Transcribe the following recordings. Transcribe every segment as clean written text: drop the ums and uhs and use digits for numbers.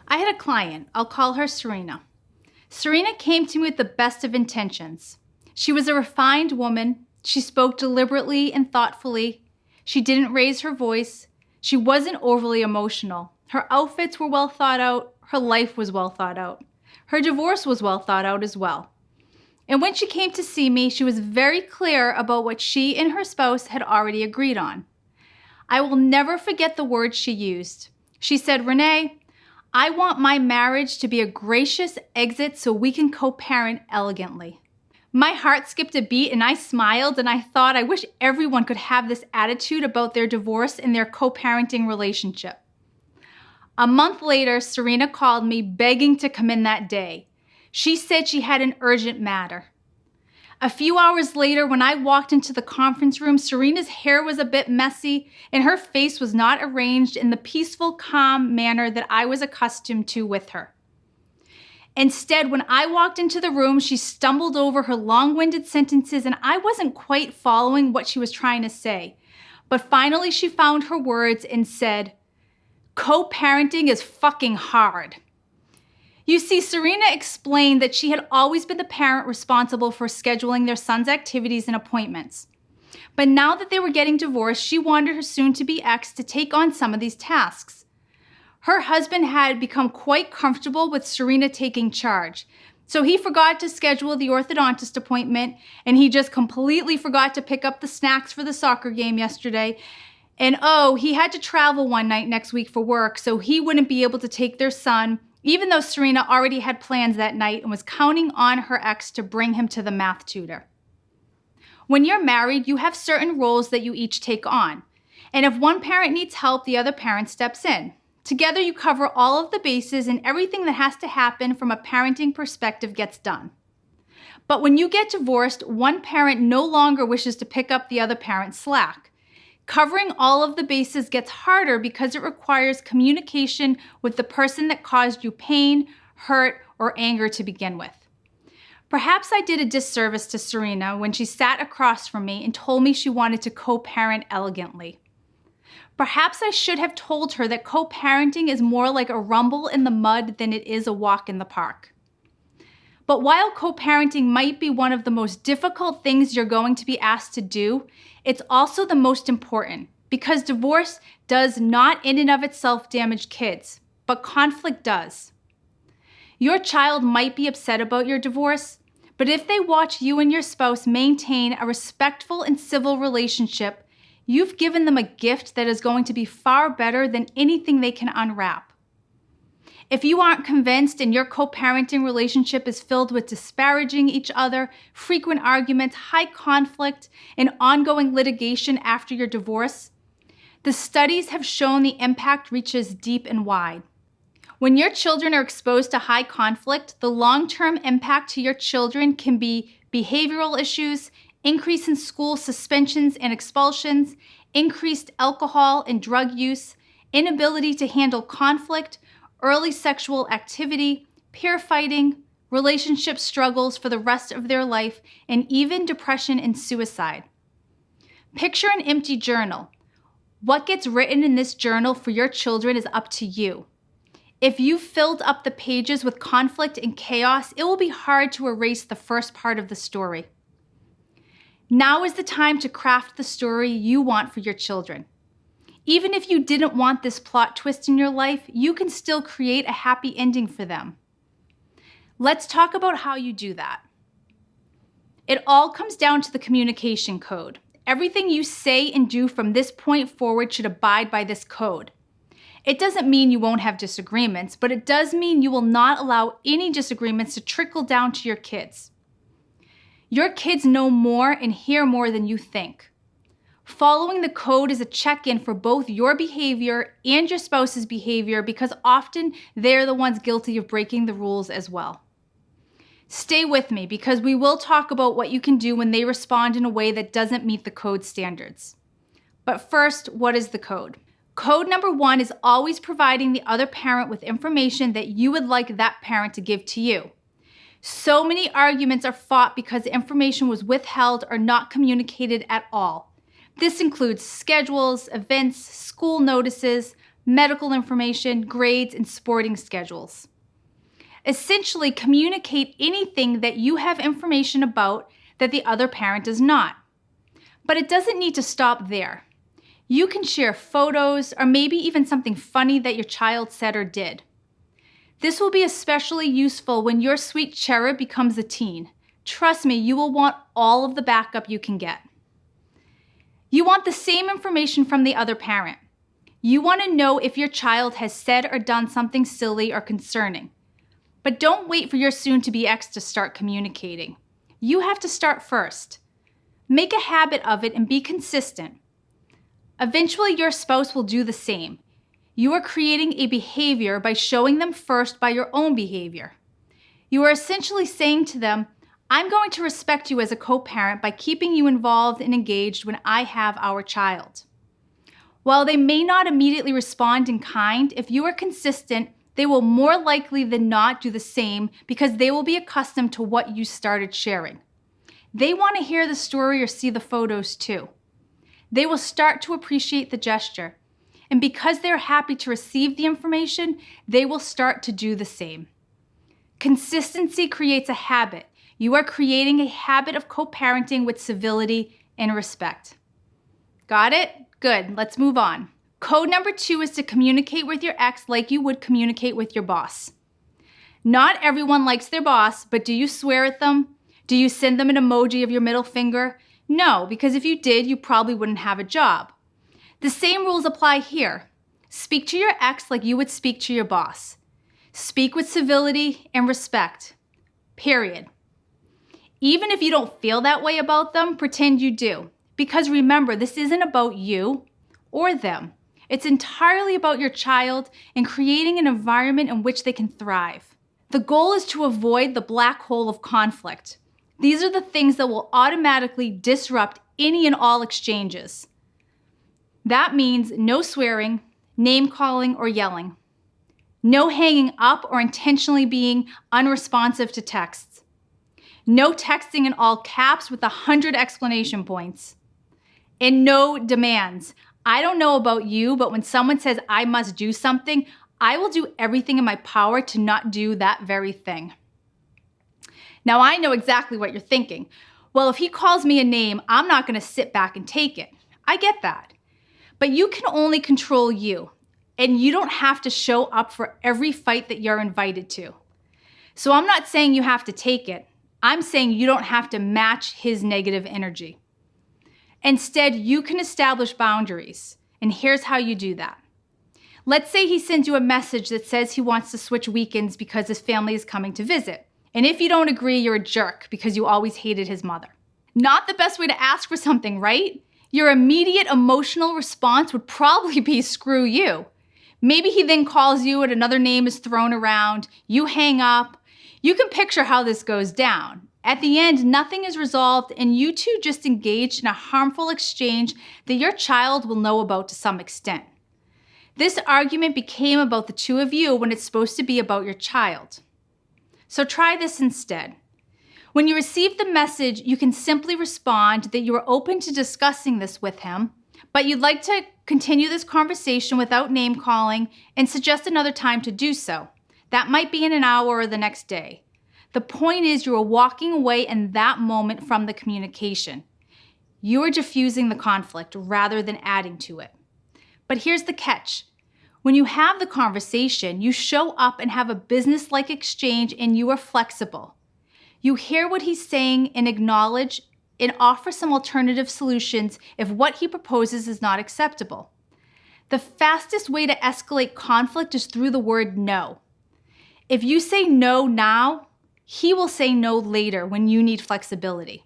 I had a client, I'll call her Serena. Serena came to me with the best of intentions. She was a refined woman. She spoke deliberately and thoughtfully. She didn't raise her voice. She wasn't overly emotional. Her outfits were well thought out. Her life was well thought out. Her divorce was well thought out as well. And when she came to see me, she was very clear about what she and her spouse had already agreed on. I will never forget the words she used. She said, "Renee, I want my marriage to be a gracious exit so we can co-parent elegantly." My heart skipped a beat and I smiled and I thought, I wish everyone could have this attitude about their divorce and their co-parenting relationship. A month later, Serena called me begging to come in that day. She said she had an urgent matter. A few hours later, when I walked into the conference room, Serena's hair was a bit messy and her face was not arranged in the peaceful, calm manner that I was accustomed to with her. Instead, when I walked into the room, she stumbled over her long-winded sentences and I wasn't quite following what she was trying to say. But finally, she found her words and said, "Co-parenting is fucking hard." You see, Serena explained that she had always been the parent responsible for scheduling their son's activities and appointments. But now that they were getting divorced, she wanted her soon-to-be ex to take on some of these tasks. Her husband had become quite comfortable with Serena taking charge, so he forgot to schedule the orthodontist appointment, and he just completely forgot to pick up the snacks for the soccer game yesterday. And he had to travel one night next week for work, so he wouldn't be able to take their son, even though Serena already had plans that night and was counting on her ex to bring him to the math tutor. When you're married, you have certain roles that you each take on. And if one parent needs help, the other parent steps in. Together, you cover all of the bases and everything that has to happen from a parenting perspective gets done. But when you get divorced, one parent no longer wishes to pick up the other parent's slack. Covering all of the bases gets harder because it requires communication with the person that caused you pain, hurt, or anger to begin with. Perhaps I did a disservice to Serena when she sat across from me and told me she wanted to co-parent elegantly. Perhaps I should have told her that co-parenting is more like a rumble in the mud than it is a walk in the park. But while co-parenting might be one of the most difficult things you're going to be asked to do, it's also the most important because divorce does not in and of itself damage kids, but conflict does. Your child might be upset about your divorce, but if they watch you and your spouse maintain a respectful and civil relationship, you've given them a gift that is going to be far better than anything they can unwrap. If you aren't convinced and your co-parenting relationship is filled with disparaging each other, frequent arguments, high conflict, and ongoing litigation after your divorce, the studies have shown the impact reaches deep and wide. When your children are exposed to high conflict, the long-term impact to your children can be behavioral issues, increase in school suspensions and expulsions, increased alcohol and drug use, inability to handle conflict, early sexual activity, peer fighting, relationship struggles for the rest of their life, and even depression and suicide. Picture an empty journal. What gets written in this journal for your children is up to you. If you've filled up the pages with conflict and chaos, it will be hard to erase the first part of the story. Now is the time to craft the story you want for your children. Even if you didn't want this plot twist in your life, you can still create a happy ending for them. Let's talk about how you do that. It all comes down to the communication code. Everything you say and do from this point forward should abide by this code. It doesn't mean you won't have disagreements, but it does mean you will not allow any disagreements to trickle down to your kids. Your kids know more and hear more than you think. Following the code is a check-in for both your behavior and your spouse's behavior because often they're the ones guilty of breaking the rules as well. Stay with me because we will talk about what you can do when they respond in a way that doesn't meet the code standards. But first, what is the code? Code number 1 is always providing the other parent with information that you would like that parent to give to you. So many arguments are fought because information was withheld or not communicated at all. This includes schedules, events, school notices, medical information, grades, and sporting schedules. Essentially, communicate anything that you have information about that the other parent does not. But it doesn't need to stop there. You can share photos or maybe even something funny that your child said or did. This will be especially useful when your sweet cherub becomes a teen. Trust me, you will want all of the backup you can get. You want the same information from the other parent. You want to know if your child has said or done something silly or concerning. But don't wait for your soon-to-be ex to start communicating. You have to start first. Make a habit of it and be consistent. Eventually, your spouse will do the same. You are creating a behavior by showing them first by your own behavior. You are essentially saying to them, I'm going to respect you as a co-parent by keeping you involved and engaged when I have our child. While they may not immediately respond in kind, if you are consistent, they will more likely than not do the same because they will be accustomed to what you started sharing. They want to hear the story or see the photos too. They will start to appreciate the gesture. And because they're happy to receive the information, they will start to do the same. Consistency creates a habit. You are creating a habit of co-parenting with civility and respect. Got it? Good. Let's move on. Code number 2 is to communicate with your ex like you would communicate with your boss. Not everyone likes their boss, but do you swear at them? Do you send them an emoji of your middle finger? No, because if you did, you probably wouldn't have a job. The same rules apply here. Speak to your ex like you would speak to your boss. Speak with civility and respect. Period. Even if you don't feel that way about them, pretend you do. Because remember, this isn't about you or them. It's entirely about your child and creating an environment in which they can thrive. The goal is to avoid the black hole of conflict. These are the things that will automatically disrupt any and all exchanges. That means no swearing, name-calling, or yelling. No hanging up or intentionally being unresponsive to texts. No texting in all caps with 100 exclamation points. And no demands. I don't know about you, but when someone says I must do something, I will do everything in my power to not do that very thing. Now I know exactly what you're thinking. Well, if he calls me a name, I'm not going to sit back and take it. I get that. But you can only control you, and you don't have to show up for every fight that you're invited to. So I'm not saying you have to take it. I'm saying you don't have to match his negative energy. Instead, you can establish boundaries, and here's how you do that. Let's say he sends you a message that says he wants to switch weekends because his family is coming to visit. And if you don't agree, you're a jerk because you always hated his mother. Not the best way to ask for something, right? Your immediate emotional response would probably be screw you. Maybe he then calls you and another name is thrown around. You hang up. You can picture how this goes down. At the end, nothing is resolved and you two just engaged in a harmful exchange that your child will know about to some extent. This argument became about the two of you when it's supposed to be about your child. So try this instead. When you receive the message, you can simply respond that you are open to discussing this with him, but you'd like to continue this conversation without name calling and suggest another time to do so. That might be in an hour or the next day. The point is you are walking away in that moment from the communication. You are diffusing the conflict rather than adding to it. But here's the catch. When you have the conversation, you show up and have a business-like exchange and you are flexible. You hear what he's saying and acknowledge and offer some alternative solutions if what he proposes is not acceptable. The fastest way to escalate conflict is through the word no. If you say no now, he will say no later when you need flexibility.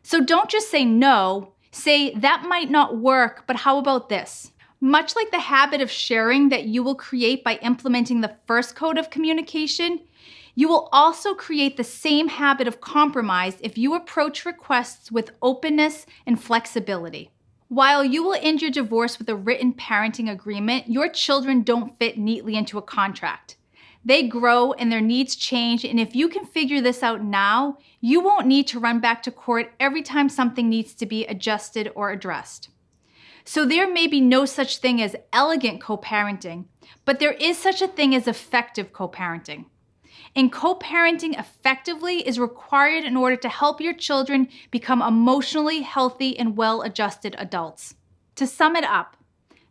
So don't just say no, say that might not work, but how about this? Much like the habit of sharing that you will create by implementing the first code of communication, you will also create the same habit of compromise if you approach requests with openness and flexibility. While you will end your divorce with a written parenting agreement, your children don't fit neatly into a contract. They grow and their needs change, and if you can figure this out now, you won't need to run back to court every time something needs to be adjusted or addressed. So there may be no such thing as elegant co-parenting, but there is such a thing as effective co-parenting. And co-parenting effectively is required in order to help your children become emotionally healthy and well-adjusted adults. To sum it up,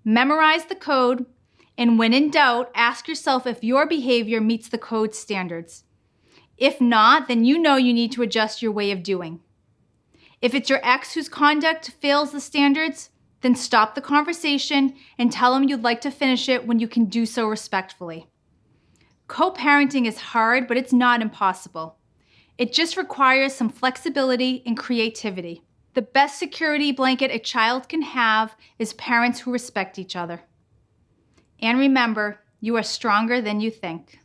memorize the code, and when in doubt, ask yourself if your behavior meets the code standards. If not, then you know you need to adjust your way of doing. If it's your ex whose conduct fails the standards, then stop the conversation and tell him you'd like to finish it when you can do so respectfully. Co-parenting is hard, but it's not impossible. It just requires some flexibility and creativity. The best security blanket a child can have is parents who respect each other. And remember, you are stronger than you think.